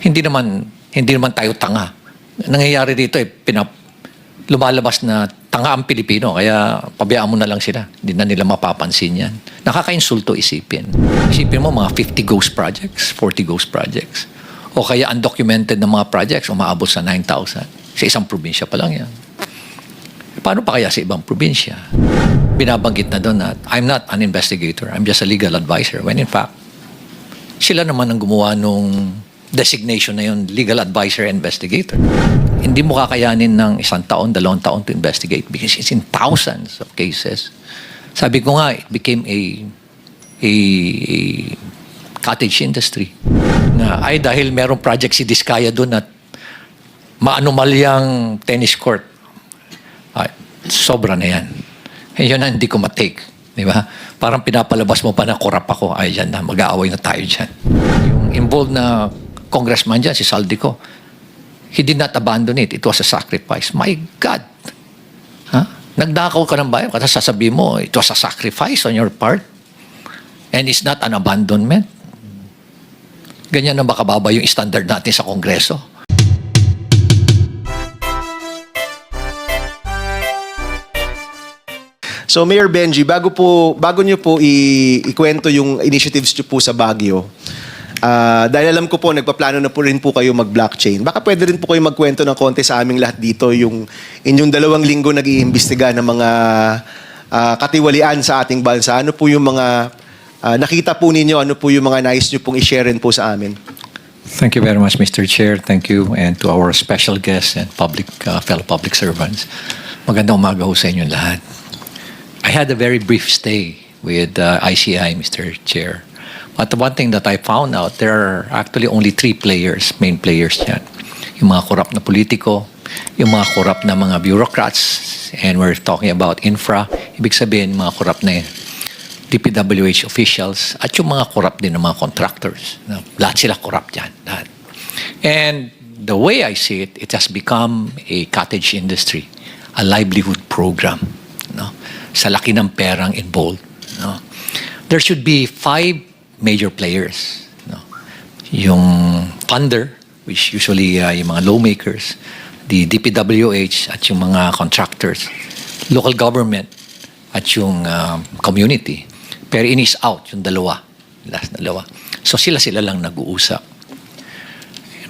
hindi naman tayo tanga. Nangyayari dito lumalabas na tanga ang Pilipino, kaya pabayaan mo na lang sila. Hindi na nila mapapansin yan. Nakaka-insulto isipin. Isipin mo mga 50 ghost projects, 40 ghost projects. O kaya undocumented na mga projects, umaabot sa 9,000. Sa isang probinsya pa lang yan. Paano pa kaya sa ibang probinsya? Binabanggit na doon na I'm not an investigator, I'm just a legal advisor. When in fact, sila naman ang gumawa nung designation na yun, legal advisor investigator. Hindi mo kakayanin ng 1 taon, 2 taon to investigate because it's in thousands of cases. Sabi ko nga, it became a cottage industry. Na ay dahil merong project si Diskaya doon at maanomalyang tennis court. Ay, sobra na yan. Yun na hindi ko matake. Di ba? Parang pinapalabas mo pa na korap ako. Ay, yan na, mag-aaway na tayo dyan. Yung involved na congressman dyan, si Zaldy ko, he did not abandon it. It was a sacrifice. My God! Ha? Nagdakaw ka ng bayan, kasi sasabihin mo, it was a sacrifice on your part. And it's not an abandonment. Ganyan na ba kababa yung standard natin sa Kongreso? So Mayor Benjie, bago niyo po ikwento yung initiatives niyo po sa Baguio, dahil alam ko po nagpaplano na po rin po kayo mag-blockchain. Baka pwede rin po kayo magkwento ng konti sa aming lahat dito yung inyong 2 linggo nag-iimbestiga ng mga katiwalian sa ating bansa. Ano po yung mga nakita po ninyo, ano po yung mga nais niyo pong i-share rin po sa amin? Thank you very much, Mr. Chair. Thank you and to our special guests and fellow public servants. Magandang umaga ho sa inyong lahat. I had a very brief stay with ICI, Mr. Chair. But one thing that I found out, there are actually only 3 players, main players yan. Yung mga korap na politiko, yung mga korap na mga bureaucrats, and we're talking about infra, ibig sabihin mga korap na DPWH officials, at yung mga korap din ng mga contractors. Lahat sila korap dyan. Lahat. And the way I see it, it has become a cottage industry, a livelihood program. No? Sa laki ng perang involved. No? There should be 5 major players. No? Yung funder, which usually yung mga lawmakers, the DPWH at yung mga contractors, local government at yung community. Pero in is out, yung last dalawa. So sila lang nag-uusap.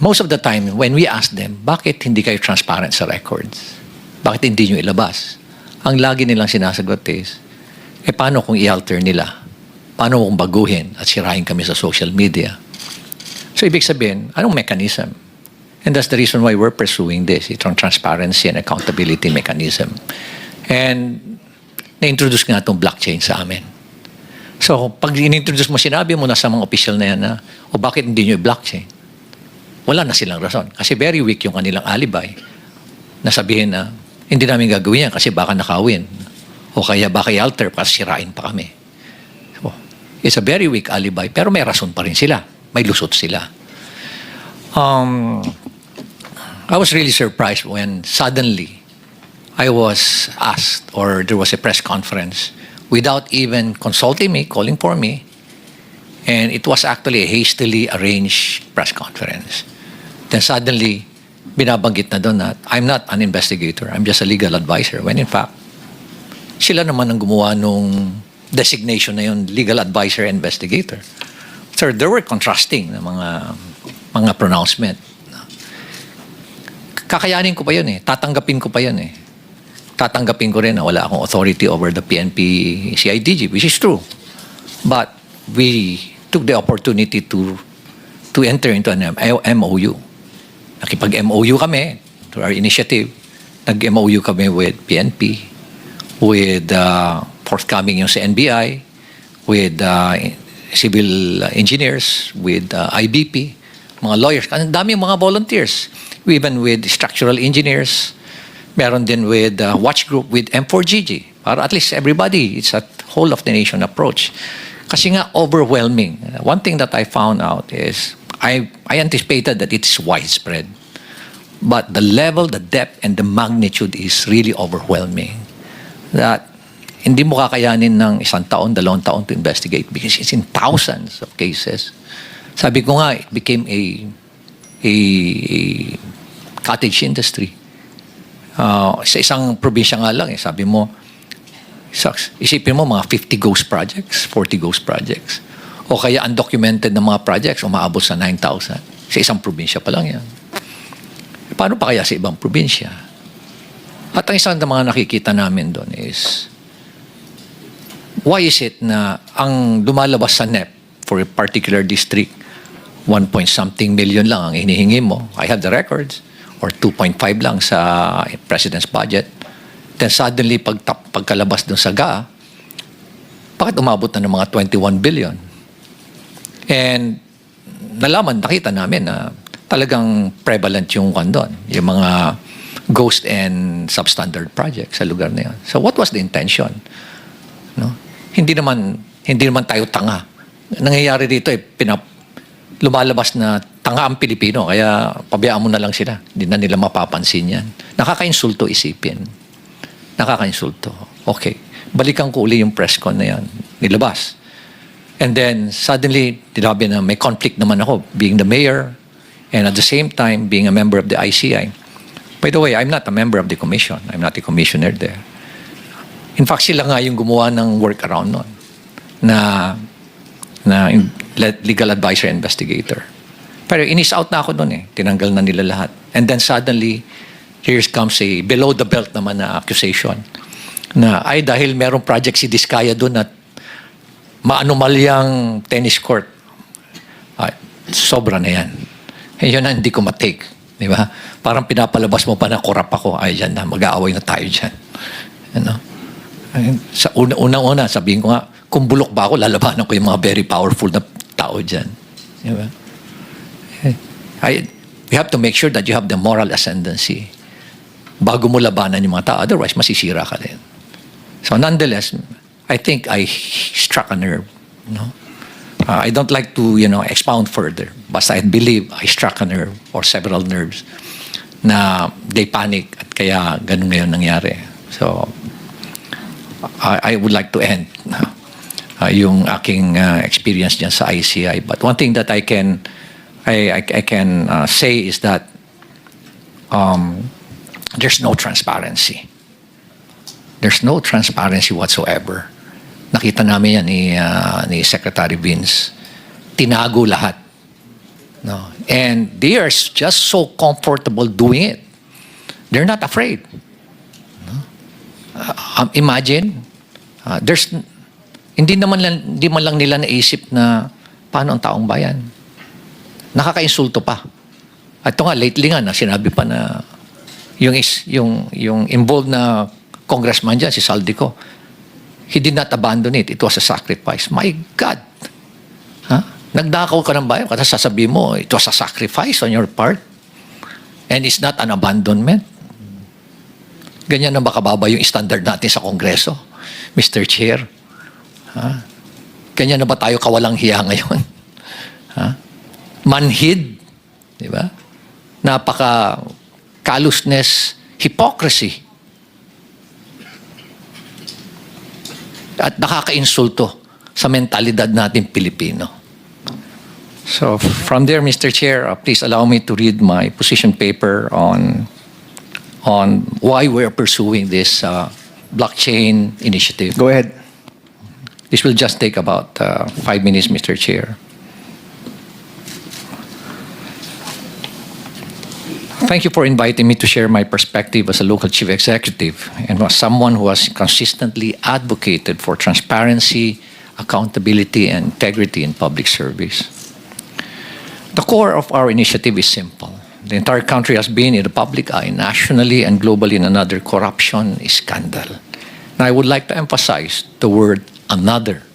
Most of the time, when we ask them, bakit hindi kayo transparent sa records? Bakit hindi nyo ilabas? Ang lagi nilang sinasagot is, paano kung i-alter nila? Paano kung baguhin at sirahin kami sa social media? So, ibig sabihin, anong mechanism? And that's the reason why we're pursuing this, itong transparency and accountability mechanism. And na-introduce nga itong blockchain sa amin. So, pag in-introduce mo, sinabi mo na sa mga official na yan na, o bakit hindi nyo i-blockchain? Wala na silang rason. Kasi very weak yung kanilang alibay. Nasabihin na, hindi namin gagawin yan kasi baka nakawin. O kaya baka i-alter para sirain pa kami. So, it's a very weak alibi, pero may rason pa rin sila. May lusot sila. I was really surprised when suddenly I was asked, or there was a press conference without even consulting me, calling for me, and it was actually a hastily arranged press conference. Then suddenly, binabanggit na doon na I'm not an investigator, I'm just a legal advisor. When in fact, sila naman ang gumawa nung designation na yun, legal advisor investigator. So there were contrasting na mga pronouncement. Kakayanin ko pa yun tatanggapin ko pa yun Tatanggapin ko rin na wala akong authority over the PNP CIDG, which is true. But we took the opportunity to enter into an MOU. Nakipag-MOU kami to our initiative. Nag-MOU kami with PNP, with forthcoming yung sa NBI, with civil engineers, with IBP, mga lawyers. Ang dami mga volunteers. Even with structural engineers, meron din with watch group with M4GG. Para at least everybody, it's a whole of the nation approach. Kasi nga overwhelming. One thing that I found out is I anticipated that it's widespread. But the level, the depth, and the magnitude is really overwhelming. That hindi mo kakayanin ng 1 taon, 2 taon to investigate because it's in thousands of cases. Sabi ko nga, it became a cottage industry. Sa isang probinsya nga lang, sabi mo, isipin mo mga 50 ghost projects, 40 ghost projects. O kaya undocumented na mga projects, umaabot sa 9,000. Sa isang probinsya pa lang yan. Paano pa kaya sa ibang probinsya? At ang isang mga nakikita namin doon is, why is it na ang lumalabas sa NEP for a particular district, 1-point-something million lang ang hinihingi mo, I have the records, or 2.5 lang sa President's budget. Then suddenly, pagkalabas doon sa GA, bakit umabot na ng mga 21 billion? And nakita namin na talagang prevalent yung doon, yung mga ghost and substandard projects sa lugar na yun. So what was the intention? No? Hindi naman tayo tanga. Nangyayari dito lumalabas na tanga ang Pilipino, kaya pabayaan mo na lang sila. Hindi na nila mapapansin yan. Nakakainsulto isipin. Nakakainsulto. Okay. Balikan ko uli yung press con na yan. Nilabas. And then, suddenly, tinabi na may conflict naman ako being the mayor and at the same time being a member of the ICI. By the way, I'm not a member of the commission. I'm not a commissioner there. In fact, sila nga yung gumawa ng workaround nun na legal advisor investigator. Pero inis out na ako doon eh. Tinanggal na nila lahat. And then suddenly, here comes a below the belt naman na accusation na ay dahil merong project si Diskaya doon at maanumalyang tennis court. Ay, sobra na yan. Yun na hindi ko matake. Di ba? Parang pinapalabas mo pa na korap ako. Ay, yan na. Mag-aaway na tayo dyan. Ano? Sa unang-una, sabihin ko nga, kung bulok ba ako, lalabanan ko yung mga very powerful na tao dyan. Di ba? You have to make sure that you have the moral ascendancy bago mo labanan yung mga tao. Otherwise, masisira ka din. So nonetheless, I think I struck a nerve. No? I don't like to, expound further. Basta I believe I struck a nerve or several nerves na they panic at kaya ganun ngayon nangyari. So, I would like to end yung aking experience dyan sa ICI. But one thing that I can say is that there's no transparency. There's no transparency whatsoever. Nakita namin yan ni Secretary Vince. Tinago lahat. No? And they are just so comfortable doing it. They're not afraid. No? Imagine, hindi man lang nila naisip na paano ang taong bayan. Nakakainsulto pa. At ito nga, lately nga, sinabi pa na yung involved na congressman dyan, si Zaldy ko, he did not abandon it. It was a sacrifice. My God! Nagdakaw ka ng bayan, kasi sasabihin mo, it was a sacrifice on your part. And it's not an abandonment. Ganyan na ba kababa yung standard natin sa Kongreso, Mr. Chair? Ganyan na ba tayo kawalang hiya ngayon? Manhid, di ba? Napaka callousness, hypocrisy. At nakakainsulto sa mentalidad natin Pilipino. So from there, Mr. Chair, please allow me to read my position paper on why we're pursuing this blockchain initiative. Go ahead. This will just take about 5 minutes, Mr. Chair. Thank you for inviting me to share my perspective as a local chief executive and as someone who has consistently advocated for transparency, accountability, and integrity in public service. The core of our initiative is simple. The entire country has been in the public eye, nationally and globally, in another corruption scandal. And I would like to emphasize the word another,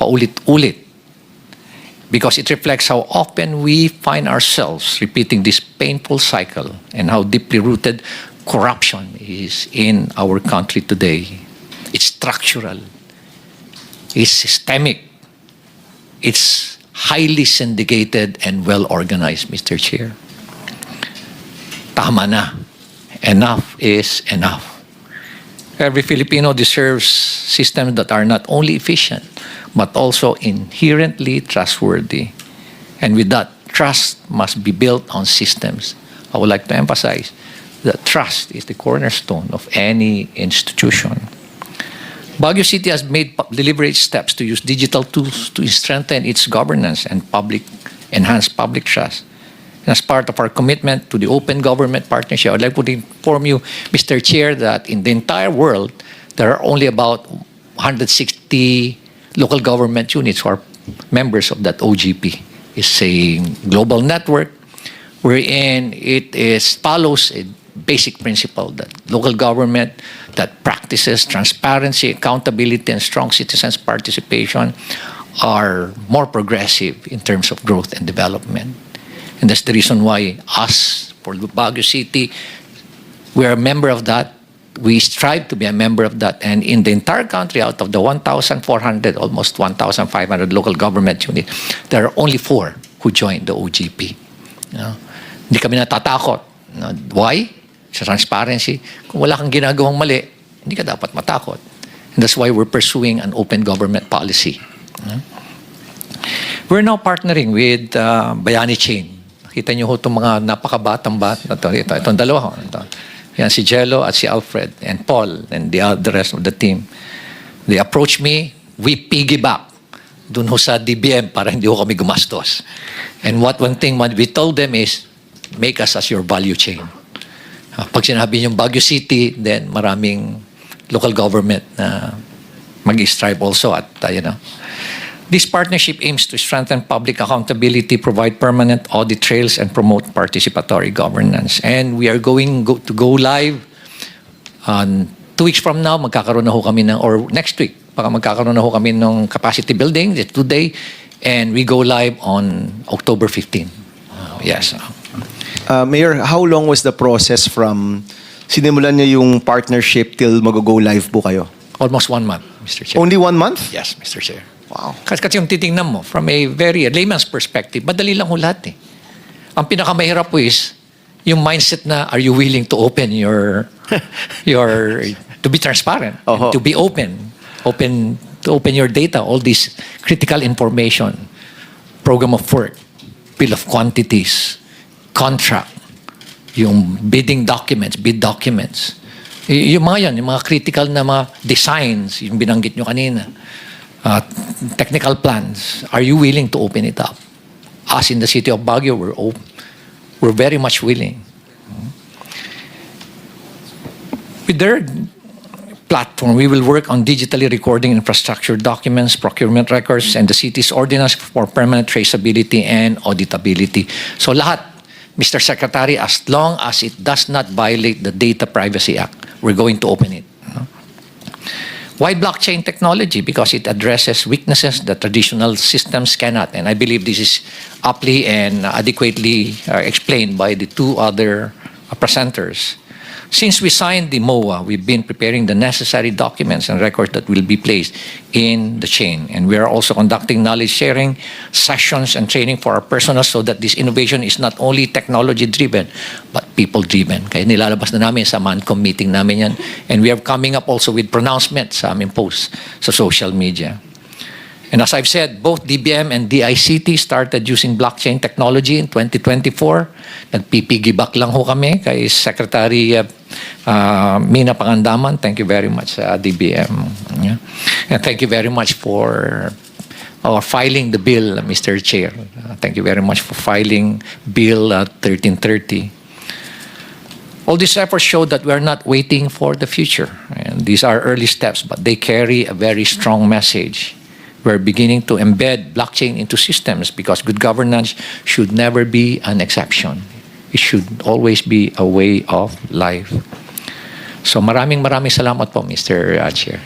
paulit-ulit, because it reflects how often we find ourselves repeating this painful cycle and how deeply rooted corruption is in our country today. It's structural, it's systemic, it's highly syndicated and well-organized, Mr. Chair. Tama na. Enough is enough. Every Filipino deserves systems that are not only efficient, but also inherently trustworthy. And with that trust must be built on systems. I would like to emphasize that trust is the cornerstone of any institution. Baguio City has made deliberate steps to use digital tools to strengthen its governance and enhance public trust. And as part of our commitment to the open government partnership, I'd like to inform you, Mr. Chair, that in the entire world, there are only about 160 local government units who are members of that OGP. It's a global network wherein follows a basic principle that local government that practices transparency, accountability, and strong citizens' participation are more progressive in terms of growth and development. And that's the reason why us, for Baguio City, we are a member of that. We strive to be a member of that. And in the entire country, out of the 1,400, almost 1,500 local government units, there are only 4 who joined the OGP. Hindi kami natatakot. Why? Sa transparency. Kung wala kang ginagawang mali, hindi ka dapat matakot. And that's why we're pursuing an open government policy. We're now partnering with Bayani Chain. Nakita niyo ho itong mga napakabatang bata. Itong dalawa ho. Yan si Jello at si Alfred and Paul and the rest of the team. They approached me. We piggyback dun ho sa DBM para hindi ho kami gumastos. And one thing we told them is, make us as your value chain. Pag sinabi niyong Baguio City, then maraming local government na mag-strive also at This partnership aims to strengthen public accountability, provide permanent audit trails, and promote participatory governance. And we are going to go live 2 weeks from now. Magkakaroon na ho kami or next week, magkakaroon na ho kami ng capacity building today, and we go live on October 15. Yes. Mayor, how long was the process from sinimulan niyo yung partnership till mag-go live po kayo? Almost 1 month, Mr. Chair. Only 1 month? Yes, Mr. Chair. Wow. Kasi yung titingnan mo, from a very layman's perspective, madali lang ho lahat eh. Ang pinakamahirap po is, yung mindset na, are you willing to open to be transparent, to be to open your data, all this critical information, program of work, bill of quantities, contract, yung bidding documents, bid documents. Yung mga yan, yung mga critical na mga designs, yung binanggit nyo kanina, technical plans, are you willing to open it up? Us in the city of Baguio, we're very much willing. With their platform, we will work on digitally recording infrastructure documents, procurement records, and the city's ordinance for permanent traceability and auditability. So lahat, Mr. Secretary, as long as it does not violate the Data Privacy Act, we're going to open it. Why blockchain technology? Because it addresses weaknesses that traditional systems cannot. And I believe this is aptly and adequately explained by the 2 other presenters. Since we signed the MOA, we've been preparing the necessary documents and records that will be placed in the chain. And we are also conducting knowledge sharing sessions and training for our personnel so that this innovation is not only technology-driven, but people-driven. Kaya nilalabas na namin sa MANCOM meeting namin yan. And we are coming up also with pronouncements sa aming posts sa social media. And as I've said, both DBM and DICT started using blockchain technology in 2024. Nagpipigibak lang ho kami kay Secretary Mina Pangandaman. Thank you very much, DBM. Yeah. And thank you very much for filing the bill, Mr. Chair. Thank you very much for filing Bill 1330. All these efforts show that we are not waiting for the future. And these are early steps, but they carry a very strong message. We're beginning to embed blockchain into systems because good governance should never be an exception. It should always be a way of life. So maraming salamat po, Mr. Chair.